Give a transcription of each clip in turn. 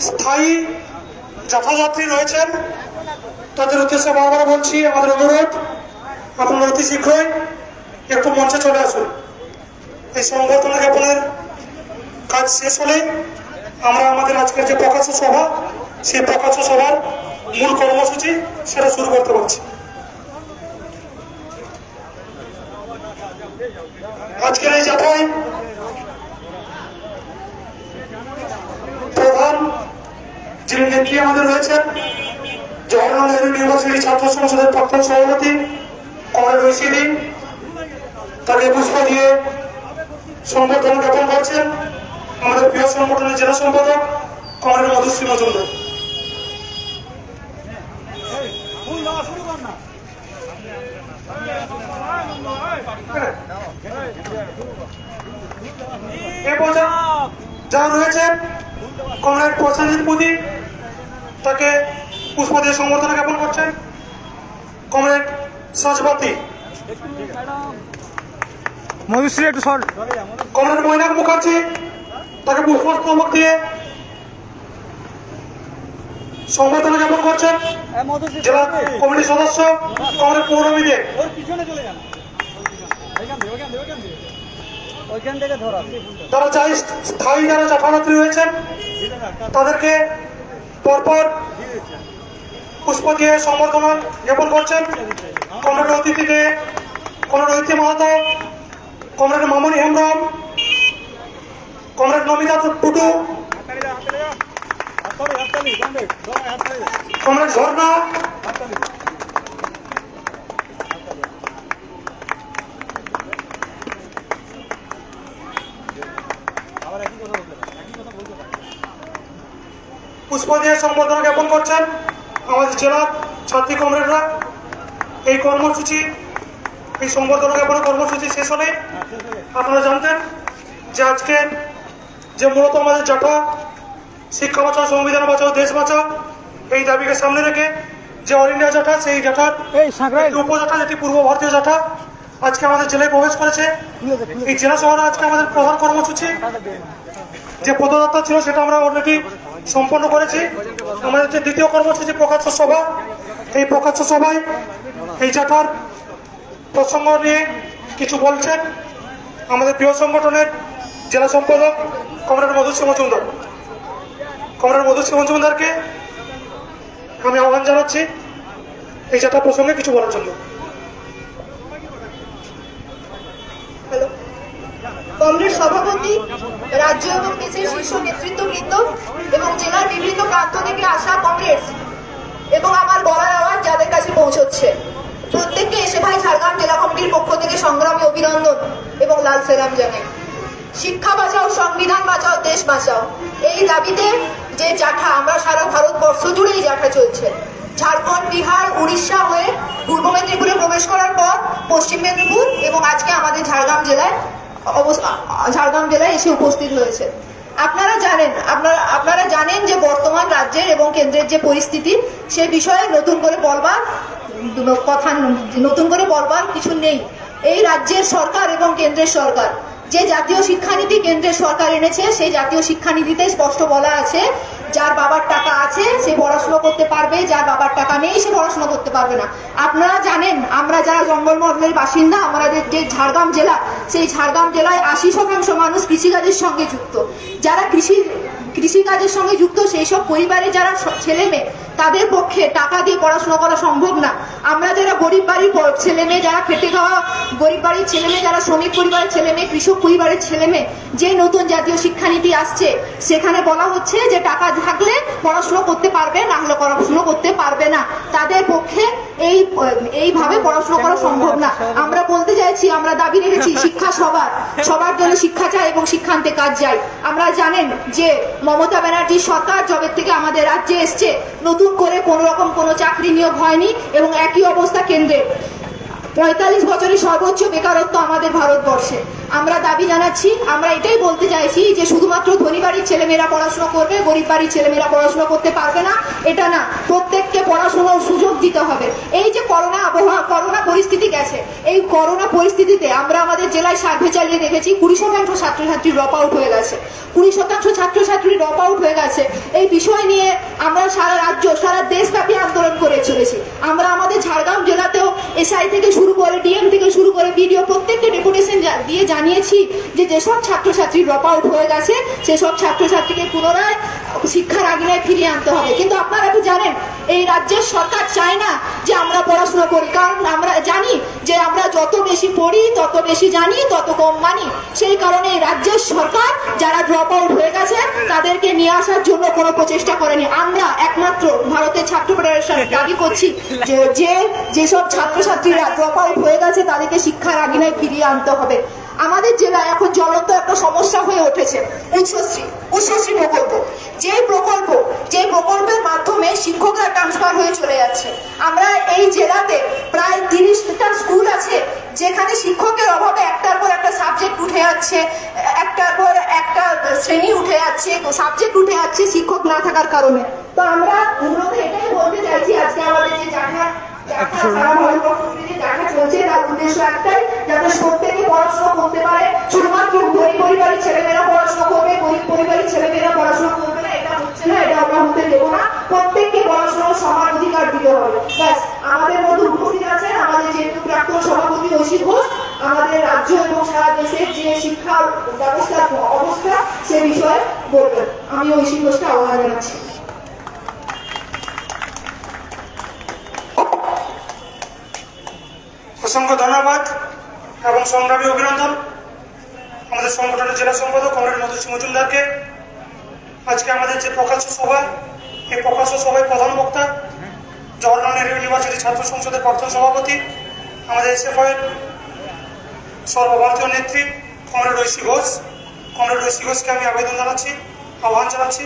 স্থায়ী যাত্রাযাত্রী রয়েছেন, তাদের উদ্দেশ্যে বারবার বলছি, আমাদের অনুরোধ আপনারা অতি শীঘ্রই একটু মঞ্চে চলে আসুন। এই সংবর্ধনা জ্ঞাপনের কাজ শেষ হলেই আমরা আমাদের আজকের যে প্রকাশ্য সভা, সেই প্রকাশ্য সভার মূল কর্মসূচি সেটা শুরু করতে পারছি। আজকের এই যাত্রায় প্রধান যিনি নেত্রী আমাদের রয়েছেন, জওহরলাল নেহরু ইউনিভার্সিটি ছাত্র সংসদের প্রাক্তন সভাপতি কমরেড ঐশী, তাকে পুষ্প দিয়ে সংবর্ধনা জ্ঞাপন করছেন আমাদের প্রিয় সংগঠনের জেলা সম্পাদক কমরেড মধুশ্রী মজুমদার। এরপর যারা রয়েছেন কমরেড প্রসেনজিৎ মোদী, তাকে পুষ্প দিয়ে সংবর্ধনা জ্ঞাপন করছেন কমরেড সাজবাতি। মধুশ্রী একটু সর। কমরেড মৈনাক মুখার্জি, তাকে পুষ্পস্তবক দিয়ে সংবর্ধনা জ্ঞাপন করছেন জেলা কমিটির সদস্য কমরেড পৌরমী দে। তারা চাই স্থায়ী যারা যাত্রাযাত্রী রয়েছেন তাদেরকে পরপর পুষ্প দিয়ে সংবর্ধনা জ্ঞাপন করছেন কমরেড অতিথি দে, কমরেড ঐতি মাহাতো, কমরেড মামনি হেমব্রম, কমরেড নমিতা টুটু, কমরেড ঝর্ণা, পুষ্প দিয়ে সংবর্ধনা জ্ঞাপন করছেন আমাদের জেলার ছাত্রী কমরেডরা। এই কর্মসূচি, এই সংবর্ধনা জ্ঞাপনের কর্মসূচি শেষ হলে আপনারা জানতেন যে আজকে যে মূলত আমাদের জাটা শিক্ষা বাঁচাও, সংবিধান বাঁচাও, দেশ বাঁচাও, এই দাবিকে সামনে রেখে যে অল ইন্ডিয়া জাটা, সেই জাটার উপজাটা যেটি পূর্ব ভারতীয় জাটা আজকে আমাদের জেলায় প্রবেশ করেছে। এই জেলা শহরে আজকে আমাদের প্রধান কর্মসূচি যে পদযাত্রা ছিল সেটা আমরা অলরেডি সম্পন্ন করেছি। আমাদের যে দ্বিতীয় কর্মসূচি প্রকাশ্য সভা, এই প্রকাশ্য সভায় এই জাটার প্রসঙ্গ নিয়ে কিছু বলছেন আমাদের প্রিয় সংগঠনের জেলা সম্পাদক কমরেড মধুশ্রী মজুমদার। কমরেড মধুশ্রী মজুমদারকে আমি আহ্বান জানাচ্ছি এই জাটা প্রসঙ্গে কিছু বলার জন্য। কংগ্রেস সভাপতি, রাজ্য এবং দেশের শীর্ষ নেতৃত্ববৃন্দ এবং জেলার বিভিন্ন প্রান্ত থেকে আসা কংগ্রেস এবং আমার গলার আওয়াজ যাদের কাছে পৌঁছচ্ছে, প্রত্যেককে এসে ভাই ঝাড়গ্রাম জেলা কমিটির পক্ষ থেকে সংগ্রামী অভিনন্দন এবং লাল সালাম জানাই। শিক্ষা বাঁচাও, সংবিধান বাঁচাও, দেশ বাঁচাও, এই দাবিতে যে জাঠা আমরা সারা ভারতবর্ষ জুড়ে এই জাঠা চলছে। ঝাড়খণ্ড, বিহার, উড়িষ্যা হয়ে পূর্ব মেদিনীপুরে প্রবেশ করার পর পশ্চিম মেদিনীপুর এবং আজকে আমাদের ঝাড়গ্রাম জেলায় এসে উপস্থিত হয়েছে। আপনারা জানেন যে বর্তমান রাজ্যের এবং কেন্দ্রের যে পরিস্থিতি, সে বিষয়ে নতুন করে বলবার কিছু নেই। এই রাজ্যের সরকার এবং কেন্দ্রের সরকার যে জাতীয় শিক্ষানীতি কেন্দ্রের সরকার এনেছে, সেই জাতীয় শিক্ষানীতিতে স্পষ্ট বলা আছে যার বাবার টাকা আছে সে পড়াশোনা করতে পারবে, যার বাবার টাকা নেই সে পড়াশোনা করতে পারবে না। আপনারা জানেন আমরা যারা জঙ্গলমহলের বাসিন্দা, আমাদের যে ঝাড়গ্রাম জেলা, সেই ঝাড়গ্রাম জেলায় 80% মানুষ কৃষিকাজের সঙ্গে যুক্ত। যারা কৃষিকাজের সঙ্গে যুক্ত সেই সব পরিবারের যারা ছেলে মেয়ে, তাদের পক্ষে টাকা দিয়ে পড়াশোনা করা সম্ভব না। আমরা যারা গরিব বাড়ির ছেলে মেয়ে, যারা খেটে খাওয়া গরিব বাড়ির ছেলে মেয়ে, যারা শ্রমিক পরিবারের ছেলে মেয়ে, কৃষক পরিবারের ছেলে মেয়ে, যে নতুন জাতীয় শিক্ষানীতি আসছে সেখানে বলা হচ্ছে যে টাকা থাকলে পড়াশোনা করতে পারবে, না হলে পড়াশোনা করতে পারবে না। তাদের পক্ষে এইভাবে পড়াশোনা করা সম্ভব না। আমরা বলতে চাইছি, আমরা দাবি রেখেছি শিক্ষা সবার জন্য শিক্ষা চাই এবং শিক্ষান্তে কাজ চাই। আমরা জানেন যে মমতা ব্যানার্জির সরকার জবের থেকে আমাদের রাজ্যে এসছে, নতুন করে কোনো রকম কোনো চাকরি নিয়োগ হয়নি এবং একই অবস্থা কেন্দ্রের। 45 বছরের সর্বোচ্চ বেকারত্ব আমাদের ভারতবর্ষে। আমরা দাবি জানাচ্ছি, আমরা এটাই বলতে চাইছি যে শুধুমাত্র ধনী বাড়ির ছেলেমেয়েরা পড়াশোনা করবে, গরিব বাড়ির ছেলেমেয়েরা পড়াশোনা করতে পারবে না, এটা না, প্রত্যেককে পড়াশোনার সুযোগ দিতে হবে। এই যে করোনা আবহাওয়া, করোনা পরিস্থিতি গেছে, এই করোনা পরিস্থিতিতে আমরা আমাদের জেলায় সার্ভে চালিয়ে দেখেছি 20% ছাত্রছাত্রী ড্রপ আউট হয়ে গেছে, 20% ছাত্রছাত্রী ড্রপ আউট হয়ে গেছে। এই বিষয় নিয়ে আমরা সারা রাজ্য, সারা দেশব্যাপী আন্দোলন করে চলেছি। আমরা আমাদের ঝাড়গ্রাম জেলাতেও এসআই থেকে শুরু করে ডিএম থেকে শুরু করে বিডিও প্রত্যেককে ডেপুটেশন দিয়ে জানিয়েছি যে যেসব ছাত্রছাত্রী ড্রপ আউট হয়ে গেছে সেসব ছাত্রছাত্রীকে পুনরায় শিক্ষার আঙিনায় ফিরিয়ে আনতে হবে। কিন্তু আপনারা তো জানেন এই রাজ্যের সরকার চায় না যে আমরা পড়াশোনা করি, কারণ আমরা জানি যে আমরা যত বেশি পড়ি তত বেশি জানি তত কম মানি। সেই কারণে এই রাজ্যের সরকার যারা ড্রপ আউট হয়ে গেছে তাদেরকে নিয়ে আসার জন্য কোনো প্রচেষ্টা করেনি। আমরা একমাত্র ভারতের ছাত্র ফেডারেশন দাবি করছি যে যেসব ছাত্রছাত্রীরা ড্রপ আউট হয়ে গেছে তাদেরকে শিক্ষার আঙিনায় ফিরিয়ে আনতে হবে। আমাদের জেলায় এখন জ্বলন্ত একটা সমস্যা হয়ে উঠেছে উচ্চশ্রী প্রকল্প। যে প্রকল্পের মাধ্যমে শিক্ষকরা ট্রান্সফার হয়ে চলে যাচ্ছে। আমরা এই জেলাতে প্রায় 30টা স্কুল আছে যেখানে শিক্ষকের অভাবে একটার পর একটা সাবজেক্ট উঠে যাচ্ছে, একটার পর একটা শ্রেণী উঠে যাচ্ছে, সাবজেক্ট উঠে যাচ্ছে শিক্ষক না থাকার কারণে। তো আমরা মূলত এটাই বলতে চাইছি, আজকে আমাদের যে জানা চলছে তার উদ্দেশ্য একটাই, যাতে প্রত্যেকে পড়াশোনা করতে পারে। শুধুমাত্র গরিব পরিবারের ছেলেমেয়েরা পড়াশোনা করবে, গরিব পরিবারের ছেলেমেয়েরা পড়াশোনা করবে না, এটা হচ্ছে না, এটা আমরা হতে দেবো না। প্রত্যেককে পড়াশোনার সমান অধিকার দিতে হবে। ব্যাস, আমাদের মধ্যে উপস্থিত আছেন আমাদের যেহেতু প্রাক্তন সভাপতি ঐশী ঘোষ, আমাদের রাজ্য এবং সারা দেশের যে শিক্ষা ব্যবস্থার অবস্থা সে বিষয়ে বলবেন। আমি ঐশী ঘোষকে আহ্বান জানাচ্ছি। অসংখ্য ধন্যবাদ এবং সংগ্রামী অভিনন্দন আমাদের সংগঠনের জেলা সম্পাদক কমরেড মধুশ্রী মজুমদারকে। আজকে আমাদের যে প্রকাশ্য সভা, এই প্রকাশ্য সভায় প্রধান বক্তা জওহরলাল নেহরু ইউনিভার্সিটি ছাত্র সংসদের প্রাক্তন সভাপতি, আমাদের এসএফআই সর্বভারতীয় নেত্রী কমরেড ঐশী ঘোষ। কমরেড ঐশী ঘোষকে আমি আবেদন জানাচ্ছি, আহ্বান জানাচ্ছি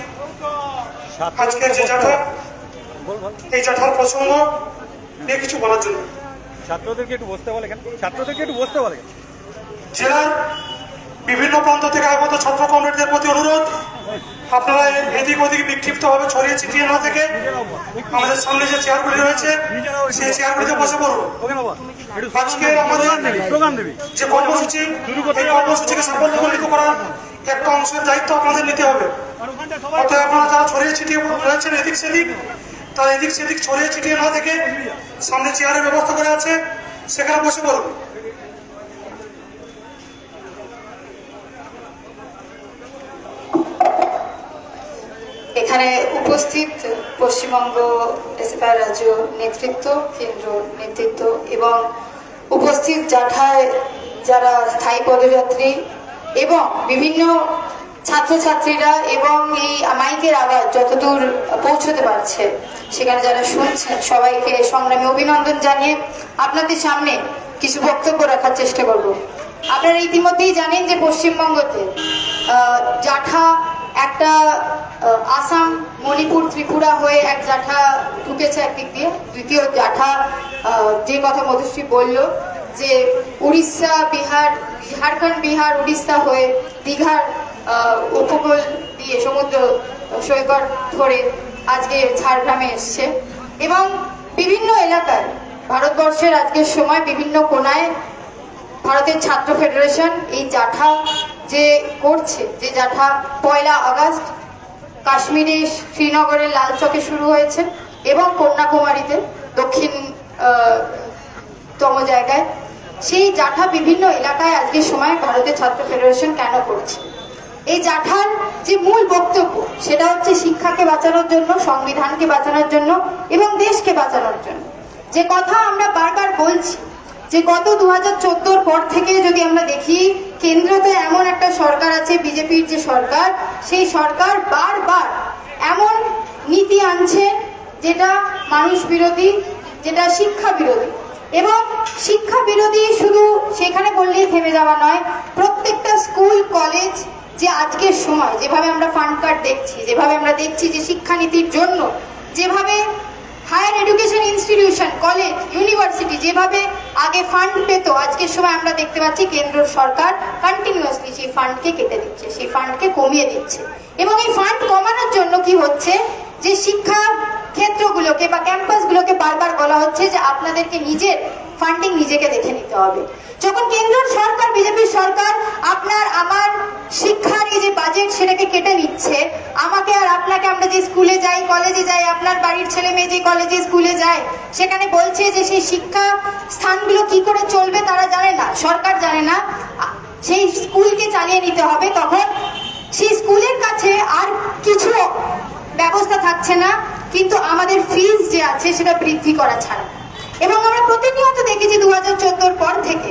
আজকের যে জাঠা, এই জাঠার প্রসঙ্গ নিয়ে কিছু বলার জন্য। ছাত্রদেরকে একটু বসতে বলে কেন? ছাত্রদেরকে একটু বসতে বলে কেন? জেলার বিভিন্ন প্রান্ত থেকে আগত ছাত্র কমরেডদের প্রতি অনুরোধ, আপনারা এদিক ওদিক বিক্ষিপ্তভাবে ছড়িয়ে ছিটিয়ে না থেকে আমাদের সামনে যে চেয়ারগুলি রয়েছে সেই চেয়ারগুলিতে বসে পড়ুন। আজকে আমাদের যে কর্মসূচি, এই কর্মসূচিকে সাফল্যমণ্ডিত করার একটা অংশের দায়িত্ব আপনাদের নিতে হবে। অতএব আপনারা যারা ছড়িয়ে ছিটিয়ে রয়েছেন এদিক সেদিক, তারা এদিক সেদিক ছড়িয়ে ছিটিয়ে না থেকে সামনে চেয়ারের ব্যবস্থা করে আছে, সেখানে বসে পড়ুন। এখানে উপস্থিত পশ্চিমবঙ্গ এসএফআই রাজ্য নেতৃত্ব, কেন্দ্র নেতৃত্ব এবং উপস্থিত জাঠায় যারা স্থায়ী পদযাত্রী এবং বিভিন্ন ছাত্রছাত্রীরা এবং এই মাইকের আওয়াজ যতদূর পৌঁছতে পারছে সেখানে যারা শুনছেন সবাইকে সংগ্রামী অভিনন্দন জানিয়ে আপনাদের সামনে কিছু বক্তব্য রাখার চেষ্টা করব। আপনারা ইতিমধ্যেই জানেন যে পশ্চিমবঙ্গতে জাঠা একটা আসাম, মণিপুর, ত্রিপুরা হয়ে এক জাঠা ঢুকেছে একদিক দিয়ে। দ্বিতীয় জাঠা যে কথা মধুশ্রী বলল যে উড়িষ্যা, বিহার, ঝাড়খণ্ড, বিহার, উড়িষ্যা হয়ে দীঘার উপকূল দিয়ে সমুদ্র সৈকত ধরে আজকে ঝাড়গ্রামে এসছে এবং বিভিন্ন এলাকায় ভারতবর্ষের আজকের সময় বিভিন্ন কোনায় ভারতের ছাত্র ফেডারেশন এই জাঠা যে করছে, যে জাঠা 1 আগস্ট কাশ্মীরে শ্রীনগরের লাল চকে শুরু হয়েছে এবং কন্যাকুমারীতে দক্ষিণতম জায়গায়, সেই জাঠা বিভিন্ন এলাকায় আজকের সময় ভারতের ছাত্র ফেডারেশন কেন করছে? এই জাঠার যে মূল বক্তব্য সেটা হচ্ছে শিক্ষাকে বাঁচানোর জন্য, সংবিধানকে বাঁচানোর জন্য এবং দেশকে বাঁচানোর জন্য। যে কথা আমরা বারবার বলছি যে গত 2014 পর থেকে যদি আমরা দেখি, কেন্দ্রতে এমন একটা সরকার আছে, বিজেপির যে সরকার, সেই সরকার বারবার এমন নীতি আনছে যেটা মানুষ বিরোধী, যেটা শিক্ষা বিরোধী। এবং শিক্ষা বিরোধী শুধু সেখানে বললেই থেমে যাওয়া নয়, প্রত্যেকটা স্কুল কলেজ যে আজকের সময় যেভাবে আমরা ফান্ড কার্ড দেখছি, যেভাবে আমরা দেখছি যে শিক্ষানীতির জন্য যেভাবে higher education institution, college, university যেভাবে আগে ফান্ড পেত, আজকের সময় আমরা দেখতে পাচ্ছি কেন্দ্র সরকার কন্টিনিউয়াসলি সেই ফান্ডকে কেটে দিচ্ছে, সেই ফান্ডকে কমিয়ে দিচ্ছে। এবং এই ফান্ড কমানোর জন্য কি হচ্ছে, যে শিক্ষা ক্ষেত্রগুলোকে বা ক্যাম্পাসগুলোকে বারবার বলা হচ্ছে যে আপনাদেরকে নিজের ফান্ডিং নিজেকে দেখে নিতে হবে। যখন কেন্দ্র সরকার, বিজেপি সরকার আপনার আমার শিক্ষার এই যে বাজেট সেটাকে কেটে নিচ্ছে, আমাকে আর আপনাকে, আমরা যে স্কুলে যাই, কলেজে যাই, আপনার বাড়ির ছেলে মেয়ে যে কলেজে স্কুলে যায়, সেখানে বলছে যে সেই শিক্ষা স্থানগুলো কি করে চলবে তারা জানে না, সরকার জানে না, সেই স্কুলকে চালিয়ে নিতে হবে। তখন সেই স্কুলের কাছে আর কিছু ব্যবস্থা থাকছে না, কিন্তু আমাদের ফিজ যে আছে সেটা বৃদ্ধি করা ছাড়া। এবং আমরা প্রতিনিয়ত দেখেছি 2014 পর থেকে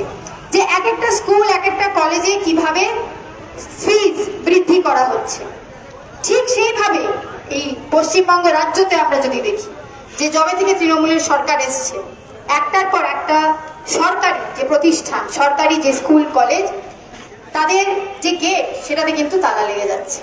যে এক একটা স্কুল, এক একটা কলেজে কিভাবে ফিজ বৃদ্ধি করা হচ্ছে। ঠিক সেইভাবে এই পশ্চিমবঙ্গ রাজ্যতে আমরা যদি দেখি যে যবে থেকে তৃণমূলের সরকার এসছে, একটার পর একটা সরকারি যে প্রতিষ্ঠান, সরকারি যে স্কুল কলেজ, তাদের যে গেট সেটাতে কিন্তু তালা লেগে যাচ্ছে।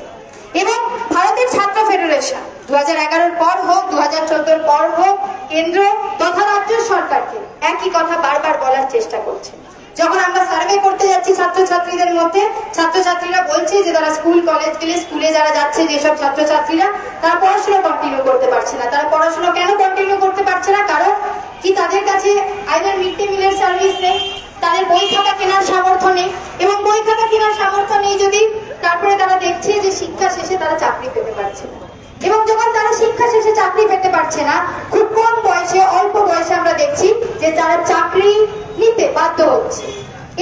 এবং ভারতের ছাত্র ফেডারেশন 2011 পর হোক, 2014 পর হোক, কেন্দ্র তথা রাজ্য সরকারকে একই কথা বারবার বলার চেষ্টা করছে। যখন আমরা সার্ভে করতে যাচ্ছি ছাত্রছাত্রীদের মধ্যে, ছাত্রছাত্রীরা বলছে যে তারা স্কুল কলেজ গেলে, স্কুলে যারা যাচ্ছে যেসব ছাত্রছাত্রীরা, তারা পড়াশোনা কন্টিনিউ করতে পারছে না। তারা পড়াশোনা কেন কন্টিনিউ করতে পারছে না? কারণ কি তাদের কাছে আইদার মিড ডে মিলের সার্ভিস নেই, তাদের বই খাতা কেনার সামর্থ্য নেই, এবং বই খাতা কেনার সামর্থ্য নেই যদি, তারপরে তারা দেখছে যে শিক্ষা শেষে তারা চাকরি পেতে পারছে না। এবং যখন তারা শিক্ষা শেষে চাকরি পেতে পারছে না, খুব কম বয়সে, অল্প বয়সে আমরা দেখছি যে তারা চাকরি নিতে বাধ্য হচ্ছে।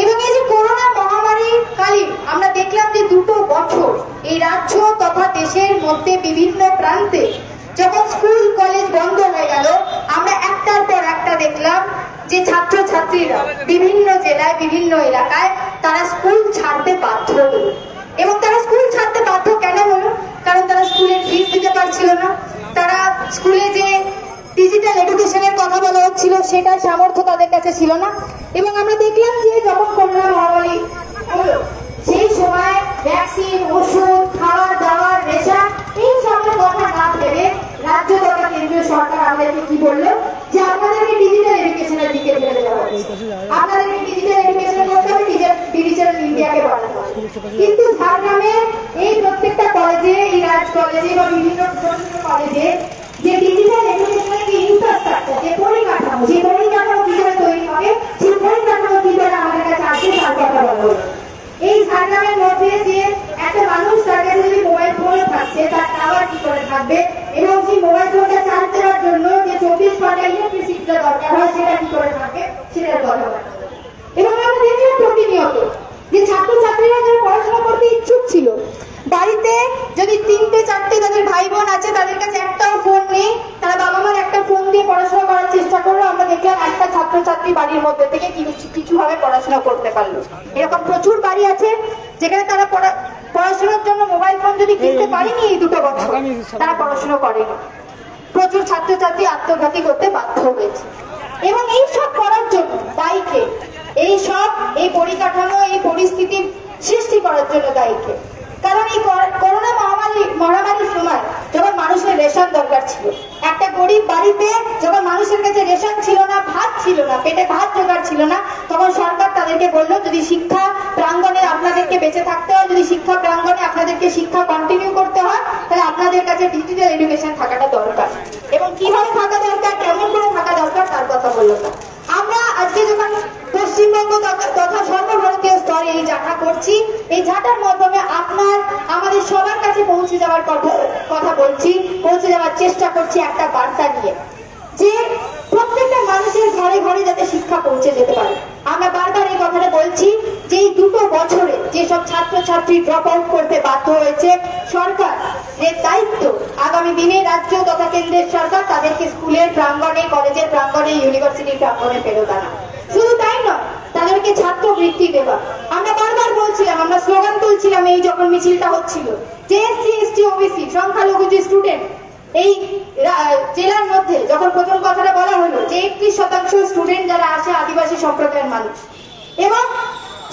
এবং এই যে করোনা মহামারী কালীন আমরা দেখলাম যে 2 বছর এই রাজ্য তথা দেশের মধ্যে বিভিন্ন প্রান্তে যখন স্কুল কলেজ বন্ধ হয়ে গেল, আমরা একটার পর একটা দেখলাম যে ছাত্রছাত্রীরা বিভিন্ন জেলায়, বিভিন্ন এলাকায় তারা স্কুল ছাড়তে বাধ্য হলো। এবং তারা স্কুল ছাড়তে বাধ্য কেন হলো? কারণ তারা স্কুলের ফিস দিতে পারছিল না, তারা স্কুলে যে ডিজিটাল এডুকেশনের কথা বলা হচ্ছিল সেটার সামর্থ্য তাদের কাছে ছিল না। এবং আমরা দেখলাম যে যখন করোনা মহামারী হলো, সেই সময় ভ্যাকসিন, ওষুধ, খাওয়ার দাওয়ার, রেশন, এই সবের কথা না ভেবে রাজ্য তথা কেন্দ্রীয় সরকার আমাদেরকে কি বললো, যে আপনাদেরকে ডিজিটাল এডুকেশনের দিকে ফেলে দেওয়া হচ্ছে, আপনাদেরকে ডিজিটাল এডুকেশন করতে হবে, ডিজিটাল ইন্ডিয়াকে বানাতে হবে। কিন্তু ঝাড়গ্রামে এই প্রত্যেকটা কলেজে, এই রাজ কলেজে বা বিভিন্ন ছোট ছোট কলেজে যে ডিজিটাল এডুকেশনের যে ইনফ্রাস্ট্রাকচার, যে পরিকাঠামো, সেই পরিকাঠামো কি করে তৈরি হবে, সেই পরিকাঠামো কি করে আমাদের কাছে আসবে তার কথা বলা হলো। এই ঝাড়গ্রামের মধ্যে যে একটা মানুষ, তার কাছে যদি মোবাইল ফোন থাকছে, তার টাওয়ার কি করে থাকবে, এবং সেই মোবাইল ফোনটা চার্জ দেওয়ার জন্য যে 24 ঘন্টা ইলেকট্রিসিটিটা দরকার হয় সেটা কি করে থাকবে, সেটার কথা বলা হলো। এবং আমরা দেখলাম প্রতিনিয়ত যে ছাত্রছাত্রীরা যারা পড়াশোনা করতে ইচ্ছুক ছিল, বাড়িতে যদি 3-4টে তাদের ভাই বোন আছে, তাদের কাছে একটাও ফোন নেই, তারা বাবা মার একটা ফোন দিয়ে পড়াশোনা করার চেষ্টা করলো। আমরা দেখলাম একটা ছাত্রছাত্রী বাড়ির মধ্যে থেকে কিছুভাবে পড়াশোনা করতে পারলো। এরকম প্রচুর বাড়ি আছে যেখানে তারা পড়াশোনার জন্য মোবাইল ফোন যদি কিনতে পারেনি এই 2 বছর, তারা পড়াশোনা করেনি। প্রচুর ছাত্রছাত্রী আত্মঘাতী করতে বাধ্য হয়েছে। এবং এই সব করার জন্য দায়ীকে, এই সব, এই পরিকাঠামো, এই পরিস্থিতি সৃষ্টি করার জন্য দায়ীকে। কারণ এই করোনা মহামারীর সময় যখন মানুষের রেশন দরকার ছিল, একটা গরিব বাড়িতে যখন মানুষের কাছে রেশন ছিল না, ভাত ছিল না, পেটে ভাত জোগাড় ছিল না, তখন সরকার তাদেরকে বললো যদি শিক্ষা প্রাঙ্গণে আপনাদেরকে বেঁচে থাকতে হয়, যদি শিক্ষা প্রাঙ্গণে আপনাদেরকে শিক্ষা কন্টিনিউ করতে হয়, তাহলে আপনাদের কাছে ডিজিটাল এডুকেশন থাকাটা দরকার। এবং কিভাবে থাকা দরকার, কেমন করে থাকা দরকার তার কথা বললো না। আমরা আজকে যখন পশ্চিমবঙ্গ তথা সর্বভারতীয় স্তরে এই ঝাঁটা করছি, এই ঝাঁটার মাধ্যমে আমাদের সবার কাছে পৌঁছে যাওয়ার কথা বলছি, পৌঁছে যাওয়ার চেষ্টা করছি একটা বার্তা নিয়ে, যে প্রত্যেকটা মানুষের ঘরে ঘরে যাতে শিক্ষা পৌঁছে যেতে পারে। আমরা বারবার এই কথাটা বলছি যে এই 2 বছরে যেসব ছাত্রছাত্রী ড্রপ আউট করতে বাধ্য হয়েছে, সরকার যে দায়িত্ব আগামী দিনে রাজ্য তথা কেন্দ্রের সরকার তাদেরকে স্কুলের প্রাঙ্গণে, কলেজের প্রাঙ্গণে, ইউনিভার্সিটির প্রাঙ্গণে ফেরত আনা। শুধু তাই নয়, তাদেরকে ছাত্রবৃত্তি দেওয়া। আমরা বারবার বলছিলাম, আমরা স্লোগান তুলছিলাম এই যখন মিছিলটা হচ্ছিল, যে এসসি, এসটি, ওবিসি, সংখ্যালঘু যে স্টুডেন্ট এই জেলার মধ্যে যখন প্রথম কথাটা বলা হলো যে 31% স্টুডেন্ট যারা আসে আদিবাসী সম্প্রদায়ের মানুষ, এবং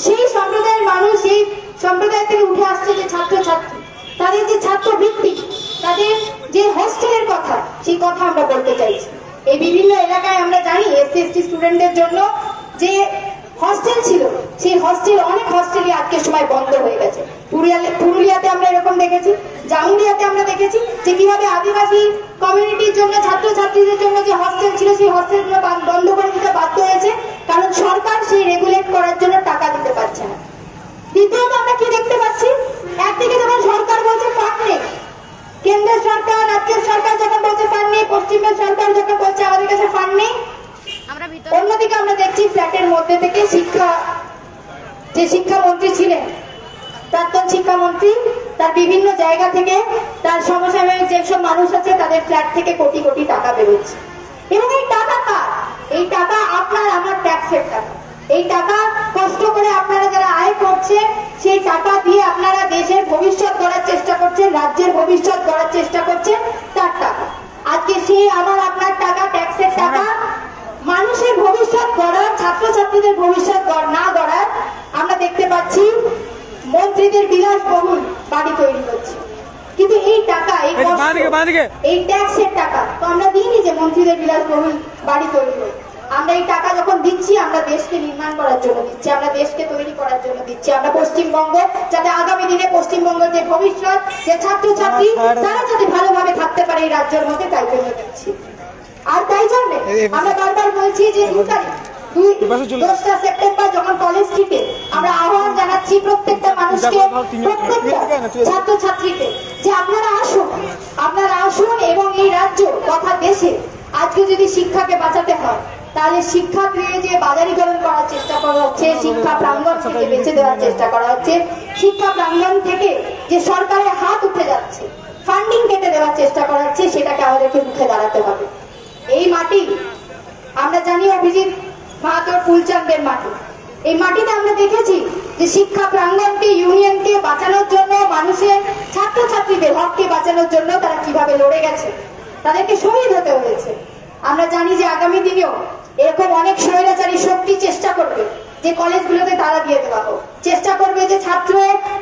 সেই সম্প্রদায়ের মানুষ, সেই সম্প্রদায় থেকে উঠে আসছে যে ছাত্রছাত্রী, তাদের যে ছাত্রবৃত্তি, তাদের যে হোস্টেলের কথা, সেই কথা আমরা বলতে চাইছি। এই বিভিন্ন এলাকায় আমরা জানি এসসি এসটি স্টুডেন্টদের জন্য যে হস্টেল ছিল, সেই হস্টেল, অনেক হস্টেলই আজকের সময় বন্ধ হয়ে গেছে। পুরুলিয়াতে আমরা এরকম দেখেছি, জামুরিয়াতে আমরা দেখেছি যে কিভাবে আদিবাসী কমিউনিটির জন্য, ছাত্রছাত্রীদের জন্য যে হস্টেল ছিল সেই হস্টেলগুলো বন্ধ করে দিতে বাধ্য হয়েছে, কারণ সরকার সেই রেগুলেট করার জন্য টাকা দিতে পারছে না। দ্বিতীয়ত আমরা কি দেখতে পাচ্ছি, একদিকে যখন সরকার বলছে ফান্ড নেই, কেন্দ্রের সরকার, রাজ্যের সরকার যখন বলছে ফান্ড নেই, পশ্চিমের সরকার যখন বলছে আমাদের কাছে ফান্ড নেই, অন্যদিকে আমরা দেখছি ফ্ল্যাটের মধ্যে থেকে যে শিক্ষামন্ত্রী ছিলেন, প্রাক্তন শিক্ষামন্ত্রী, তার বিভিন্ন জায়গা থেকে তার সমসাময়িক যেসব মানুষ আছে তাদের ফ্ল্যাট থেকে কোটি কোটি টাকা বেরোচ্ছে। এবং এই টাকা কার? এই টাকা আপনার আমার ট্যাক্সের টাকা। এই টাকা কষ্ট করে আপনারা যারা আয় করছে, সেই টাকা দিয়ে আপনারা দেশের ভবিষ্যৎ গড়ার চেষ্টা করছেন, রাজ্যের ভবিষ্যৎ গড়ার চেষ্টা করছেন, তার টাকা। আজকে সেই আমার আপনার টাকা, ট্যাক্সের টাকা, মানুষের ভবিষ্যৎ গড়ার, ছাত্রছাত্রীদের ভবিষ্যৎ না গড়ার আমরা দেখতে পাচ্ছি মন্ত্রীদের বিলাসবহুল বাড়ি তৈরি হচ্ছে। কিন্তু এই টাকা, এই ট্যাক্সের টাকা তো আমরা দিইনি যে মন্ত্রীদের বিলাসবহুল বাড়ি তৈরি হোক। আমরা এই টাকা যখন দিচ্ছি, আমরা দেশকে নির্মাণ করার জন্য দিচ্ছি, আমরা দেশকে তৈরি করার জন্য দিচ্ছি। আমরা পশ্চিমবঙ্গ, যাতে আগামী দিনে পশ্চিমবঙ্গের যে ভবিষ্যৎ, যে ছাত্রছাত্রী, তারা যাতে ভালোভাবে থাকতে পারে এই রাজ্যের মধ্যে, তাই জন্য দিচ্ছি। আর তাই জন্য আমরা বারবার বলছি যে 2 সেপ্টেম্বর যখন কলেজ স্ট্রিটে আমরা আহ্বান জানাচ্ছি প্রত্যেকটা মানুষকে, প্রত্যেকটা ছাত্রছাত্রীকে, যে আপনারা আসুন এবং এই রাজ্য তথা দেশে আজকে যদি শিক্ষাকে বাঁচাতে হয়, তাহলে শিক্ষা দিয়ে যে বাজারিকরণ করার চেষ্টা করা হচ্ছে, শিক্ষা প্রাঙ্গণ থেকে বেঁচে দেওয়ার চেষ্টা করা হচ্ছে, শিক্ষা প্রাঙ্গণ থেকে যে সরকারের হাত উঠে যাচ্ছে, ফান্ডিং কেটে দেওয়ার চেষ্টা করা হচ্ছে, সেটাকে আমাদেরকে রুখে দাঁড়াতে হবে। এই মাটি আমরা জানি অভিজিৎ মাহাতোর ফুলচাঁদের মাটি। এই মাটিতে আমরা দেখেছি যে শিক্ষা প্রাঙ্গণকে, ইউনিয়নকে বাঁচানোর জন্য, মানুষের, ছাত্রছাত্রীদের হককে বাঁচানোর জন্য তারা কিভাবে লড়ে গেছে, তাদেরকে শহীদ হতে হয়েছে। আমরা জানি যে আগামী দিনেও এরকম অনেক স্বৈরাচারী শক্তি চেষ্টা করবে যে কলেজগুলোতে তালা দিয়ে দেওয়া হোক, চেষ্টা করবে যে ছাত্র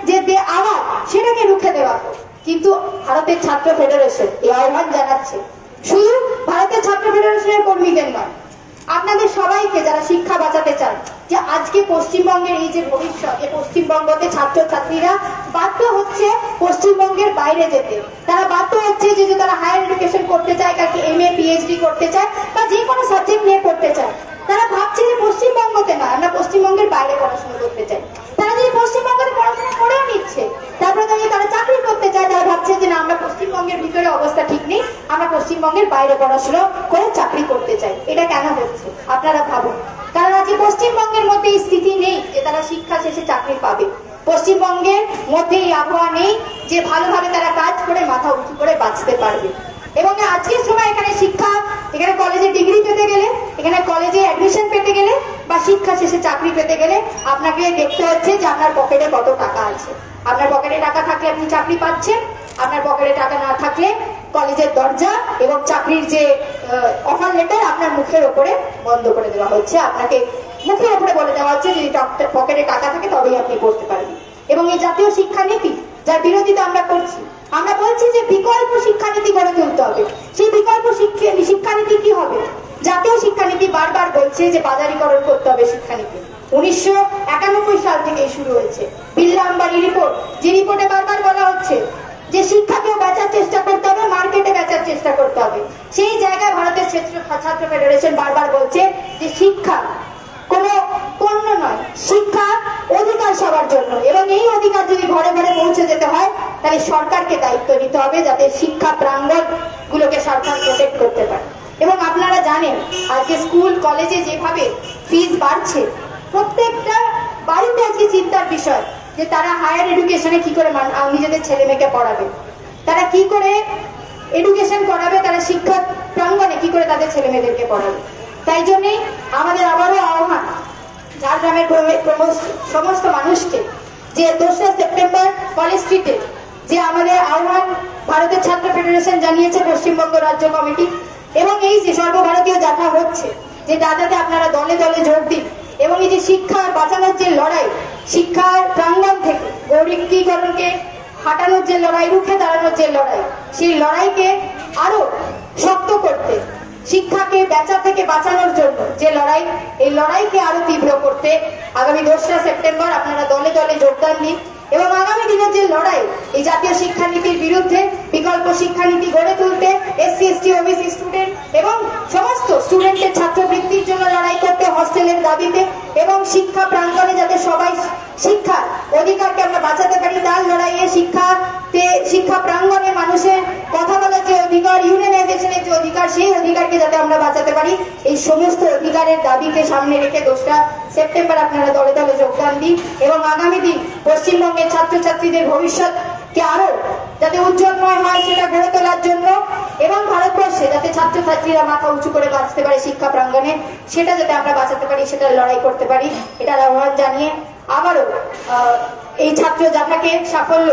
যে আওয়াজ সেটাকে রুখে দেওয়া হোক। কিন্তু ভারতের ছাত্র ফেডারেশন এই আহ্বান জানাচ্ছে শুধু ভারতের ছাত্র ফেডারেশনের কর্মীদের নয়, আপনাদের সবাইকে, যারা শিক্ষা বাঁচাতে চান, যে আজকে পশ্চিমবঙ্গের এই যে ভবিষ্যৎ, যে পশ্চিমবঙ্গতে ছাত্রছাত্রীরা বাধ্য হচ্ছে পশ্চিমবঙ্গের বাইরে যেতে, তারা বাধ্য হচ্ছে যে তারা হায়ার এডুকেশন করতে চায়, কাকে MA PhD করতে চায় বা যে কোনো সাবজেক্ট নিয়ে পড়তে চায়, তারা ভাবছে যে পশ্চিমবঙ্গতে নয়, আমরা পশ্চিমবঙ্গের বাইরে পড়াশোনা করতে চাই। তারা যদি পশ্চিমবঙ্গের পড়াশোনা করেও নিচ্ছে, তারপরে দাঁড়িয়ে তারা চাকরি করতে চায়, তারা ভাবছে যে না, আমরা পশ্চিমবঙ্গের ভিতরে অবস্থা ঠিক নেই, আমরা পশ্চিমবঙ্গের বাইরে পড়াশোনা করে চাকরি করতে চাই। এটা কেন হচ্ছে আপনারা ভাবুন। কারণ আজকে পশ্চিমবঙ্গের মধ্যে এই স্থিতি নেই যে তারা শিক্ষা শেষে চাকরি পাবে, পশ্চিমবঙ্গের মধ্যে এই আবহাওয়া নেই যে ভালোভাবে তারা কাজ করে মাথা উঁচু করে বাঁচতে পারবে। এবং আজকের সময় এখানে শিক্ষা, এখানে কলেজে ডিগ্রি পেতে গেলে, এখানে কলেজে অ্যাডমিশন পেতে গেলে বা শিক্ষা শেষে চাকরি পেতে গেলে আপনাকে দেখতে হচ্ছে যে আপনার পকেটে কত টাকা আছে। আপনার পকেটে টাকা থাকলে আপনি চাকরি পাচ্ছেন, আপনার পকেটে টাকা না থাকলে কলেজের দরজা এবং চাকরির যে অফার লেটার আপনার মুখের ওপরে বন্ধ করে দেওয়া হচ্ছে। আপনাকে মুখের ওপরে বলে দেওয়া হচ্ছে যে পকেটে টাকা থাকে তবেই আপনি পড়তে পারবেন। এবং এই জাতীয় শিক্ষানীতি যার বিরোধিতা আমরা করছি, আমরা বলছি যে বিকল্প শিক্ষানীতি গড়ে তুলতে হবে। সেই বিকল্প শিক্ষানীতি কি হবে? জাতীয় শিক্ষানীতি বারবার বলছে যে বাজারিকরণ করতে হবে শিক্ষানীতি। 1991 সাল থেকে শুরু হয়েছে বিল্লা আম্বানি রিপোর্ট, যে রিপোর্টে বারবার বলা হচ্ছে যে শিক্ষাকেও বেচার চেষ্টা করতে হবে, মার্কেটে বেচার চেষ্টা করতে হবে। সেই জায়গায় ভারতের ছাত্র ফেডারেশন বারবার বলছে যে শিক্ষা কোনো পণ্য নয়, শিক্ষা অধিকার সবার জন্য। এবং এই অধিকার যদি ঘরে ঘরে পৌঁছে যেতে হয়, তাহলে সরকারকে দায়িত্ব নিতে হবে যাতে শিক্ষা প্রাঙ্গণ গুলোকে সরকার প্রোটেক্ট করতে পারে। এবং আপনারা জানেন আজকে স্কুল কলেজে যেভাবে ফিস বাড়ছে, প্রত্যেকটা বাড়িতে আজকে চিন্তার বিষয় যে তারা হায়ার এডুকেশনে কি করে নিজেদের ছেলে মেয়েকে পড়াবে, তারা কি করে এডুকেশন করাবে, তারা শিক্ষা প্রাঙ্গণে কি করে তাদের ছেলে মেয়েদেরকে পড়াবে। তাই জন্যে আমাদের আবারও আহ্বান ঝাড়গ্রামের সমস্ত মানুষকে যে 2 সেপ্টেম্বর কলেজ স্ট্রিটে যে আমাদের আহ্বান ভারতের ছাত্র ফেডারেশন জানিয়েছে, পশ্চিমবঙ্গ রাজ্য কমিটি, এবং এই যে সর্বভারতীয় যাত্রা হচ্ছে, যে যাতে আপনারা দলে দলে যোগ দিন এবং এই যে শিক্ষা বাঁচানোর যে লড়াই, শিক্ষার প্রাঙ্গণ থেকে গৌরীকরণকে হাঁটানোর যে লড়াই, রুখে দাঁড়ানোর যে লড়াই, সেই লড়াইকে আরো শক্ত করতে শিক্ষাকে বেচা থেকে বাঁচানোর জন্য যে লড়াই, এই লড়াইকে আরো তীব্র করতে আগামী 2রা সেপ্টেম্বর আপনারা দলে দলে যোগদান দিন এবং আগামী দিনের যে লড়াই এই জাতীয় শিক্ষানীতির বিরুদ্ধে বিকল্প শিক্ষানীতি গড়ে তুলতে এসসি এসটি ওবিসি স্টুডেন্ট এবং সমস্ত স্টুডেন্টের ছাত্রবৃত্তির জন্য লড়াই করতে, হস্টেলের দাবিতে এবং শিক্ষা প্রাঙ্গণে যাতে সবাই শিক্ষার অধিকারকে আমরা বাঁচাতে পারি তার লড়াইয়ে শিক্ষা প্রাঙ্গণে মানুষের কথা বলার যে অধিকার, ইউনিয়নাইজেশনের যে অধিকার, সেই অধিকারকে যাতে আমরা বাঁচাতে পারি, এই সমস্ত অধিকারের দাবিকে সামনে রেখে 2রা সেপ্টেম্বর আপনারা দলে দলে যোগদান দিন এবং আগামী দিন পশ্চিমবঙ্গের ছাত্রছাত্রীদের ভবিষ্যৎকে আরো যাতে উজ্জ্বলময় হয় সেটা গড়ে তোলার জন্য এবং ভারতবর্ষে যাতে ছাত্রছাত্রীরা মাথা উঁচু করে বাঁচতে পারে শিক্ষা প্রাঙ্গণে, সেটা যাতে আমরা বাঁচাতে পারি, সেটা লড়াই করতে পারি, এটার আহ্বান জানিয়ে আবারও এই ছাত্র যাত্রাকে সাফল্য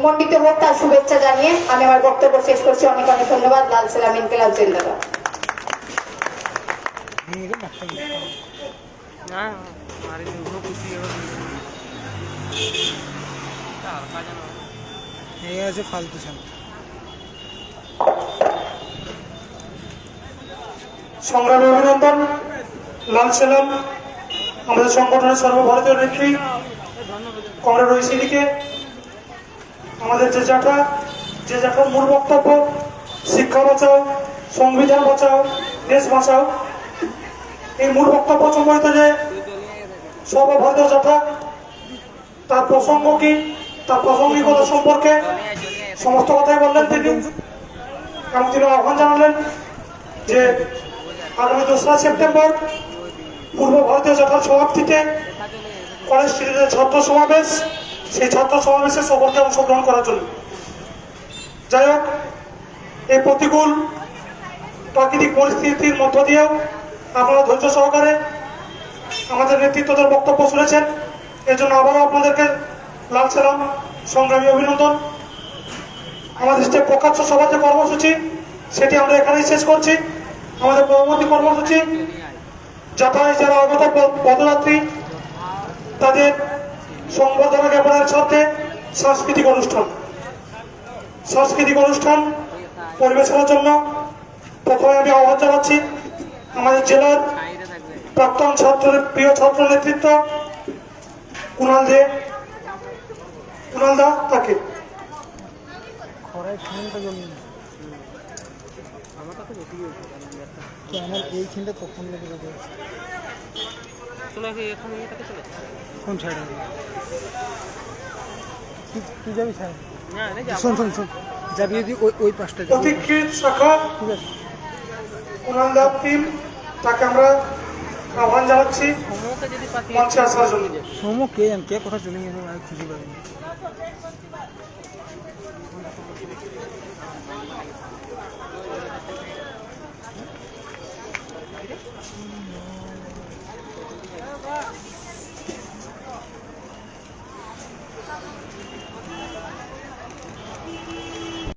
মণ্ডিত হোক তার শুভেচ্ছা জানিয়ে আমি আমার বক্তব্য শেষ করছি। অনেক অনেক ধন্যবাদ। লাল সালাম, ইনকিলাব জিন্দাবাদ। ফালতু সংগ্রামী অভিনন্দন। লাল সালাম আমাদের সংগঠনের সর্বভারতীয় নেত্রী কমরেড ঐশীকে। আমাদের যে জাঠার মূল বক্তব্য শিক্ষা বাঁচাও, সংবিধান বাঁচাও, দেশ বাঁচাও, এই মূল বক্তব্য সম্বলিত যে সর্বভারতীয় জাঠা, তার প্রসঙ্গ কি, তার প্রাসঙ্গিকতা সম্পর্কে সমস্ত কথাই বললেন তিনি এবং তিনি আহ্বান জানালেন যে আগামী 2রা সেপ্টেম্বর পূর্ব ভারতীয় জাঠার সমাপ্তিতে কলেজ স্ট্রিটের ছাত্র সমাবেশ, সেই ছাত্র সমাবেশে সকলকে অংশগ্রহণ করার জন্য। যাই হোক, এই প্রতিকূল প্রাকৃতিক পরিস্থিতির মধ্য দিয়েও আপনারা ধৈর্য সহকারে আমাদের নেতৃত্বদের বক্তব্য শুনেছেন, এর জন্য আবারও আপনাদেরকে লাল সালাম, সংগ্রামী অভিনন্দন। আমাদের যে প্রকাশ্য সভা যে কর্মসূচি সেটি আমরা এখানেই শেষ করছি। আমাদের পরবর্তী কর্মসূচি যাতায়াত যারা আগত পদযাত্রী তাদের সংবর্ধনা জ্ঞাপনের সাথে সাংস্কৃতিক অনুষ্ঠান পরিবেশনের জন্য প্রথমে আমি আহ্বান জানাচ্ছি আমাদের জেলার প্রাক্তন ছাত্রের প্রিয় ছাত্র নেতৃত্ব কুণাল দা, তাকে আমার এইখানটা কখন লেগে যাবে? কোন সাইডে তুই যাবি? শোন যাবি যদি ওই পাশটা যাবি। প্রতিকৃত শাখা ঠিক আছে, কুণাল দা টিম, তাকে আমরা আহ্বান জানাচ্ছি মঞ্চে আসার জন্য। সোমো কে কথা চলে গেছে, খুঁজে পাবেন।